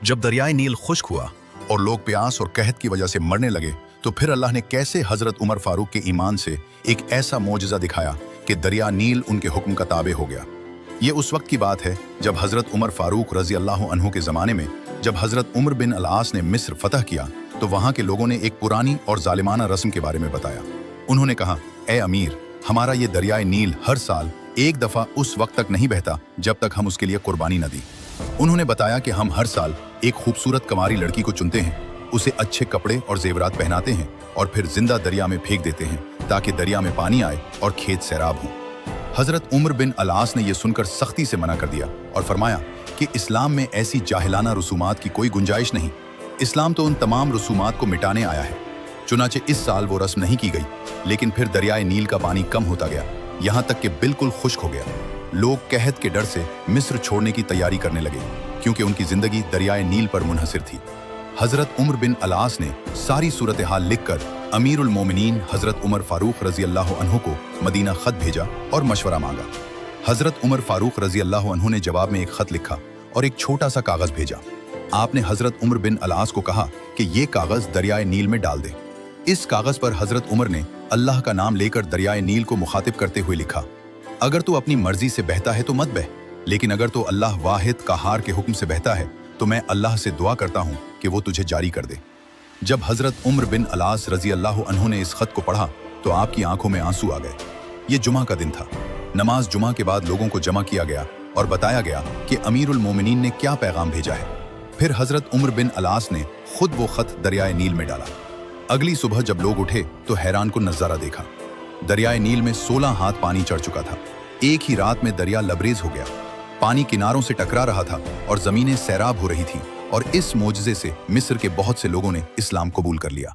जब दरियाए नील खुश्क हुआ और लोग प्यास और कहत की वजह से मरने लगे, तो फिर अल्लाह ने कैसे हजरत उमर फारूक के ईमान से एक ऐसा मौजज़ा दिखाया कि दरिया नील उनके हुक्म का ताबे हो गया। ये उस वक्त की बात है जब हजरत उमर फारूक रजी अल्लाह अन्हु के ज़माने में जब हजरत उमर बिन अल-आस ने मिस्र फतह किया तो वहाँ के लोगों ने एक पुरानी और जालिमाना रस्म के बारे में बताया। उन्होंने कहा, ए अमीर, हमारा ये दरियाए नील हर साल एक दफ़ा उस वक्त तक नहीं बहता जब तक हम उसके लिए कुर्बानी न दी। उन्होंने बताया कि हम हर साल एक खूबसूरत कंवारी लड़की को चुनते हैं, उसे अच्छे कपड़े और जेवरात पहनाते हैं और फिर जिंदा दरिया में फेंक देते हैं ताकि दरिया में पानी आए और खेत सैराब हों। हजरत उमर बिन अल-आस ने यह सुनकर सख्ती से मना कर दिया और फरमाया कि इस्लाम में ऐसी जाहिलाना रसूमात की कोई गुंजाइश नहीं। इस्लाम तो उन तमाम रसूमात को मिटाने आया है। चुनाचे इस साल वो रस्म नहीं की गई, लेकिन फिर दरियाए नील का पानी कम होता गया, यहाँ तक कि बिल्कुल खुश्क हो गया। लोग कहत के डर से मिस्र छोड़ने की तैयारी करने लगे क्योंकि उनकी जिंदगी दरियाए नील पर मुनहसिर थी। हजरत उमर बिन अल-आस ने सारी सूरत हाल लिखकर अमीरुल मोमिनीन हजरत उमर फारूक रजी अल्लाह अन्हु को मदीना खत भेजा और मशवरा मांगा। हजरत उमर फारूक रजी अल्लाह अन्हु ने जवाब में एक खत लिखा और एक छोटा सा कागज भेजा। आपने हजरत उमर बिन अल-आस को कहा कि ये कागज दरियाए नील में डाल दे। इस कागज पर हजरत उमर ने अल्लाह का नाम लेकर दरियाए नील को मुखातिब करते हुए लिखा, अगर तू अपनी मर्जी से बहता है तो मत बह, लेकिन अगर तू अल्लाह वाहिद कहार के हुक्म से बहता है तो मैं अल्लाह से दुआ करता हूँ कि वो तुझे जारी कर दे। जब हजरत उमर बिन अल-आस रजी अल्लाह अन्हु ने इस खत को पढ़ा तो आपकी आंखों में आंसू आ गए। ये जुमा का दिन था। नमाज जुमा के बाद लोगों को जमा किया गया और बताया गया कि अमीरुल मोमिनीन ने क्या पैगाम भेजा है। फिर हजरत उमर बिन अल-आस ने खुद वो खत दरियाए नील में डाला। अगली सुबह जब लोग उठे तो हैरान को नजारा देखा। दरियाए नील में 16 हाथ पानी चढ़ चुका था। एक ही रात में दरिया लबरेज हो गया। पानी किनारों से टकरा रहा था और जमीनें सैराब हो रही थीं, और इस मोजज़े से मिस्र के बहुत से लोगों ने इस्लाम कबूल कर लिया।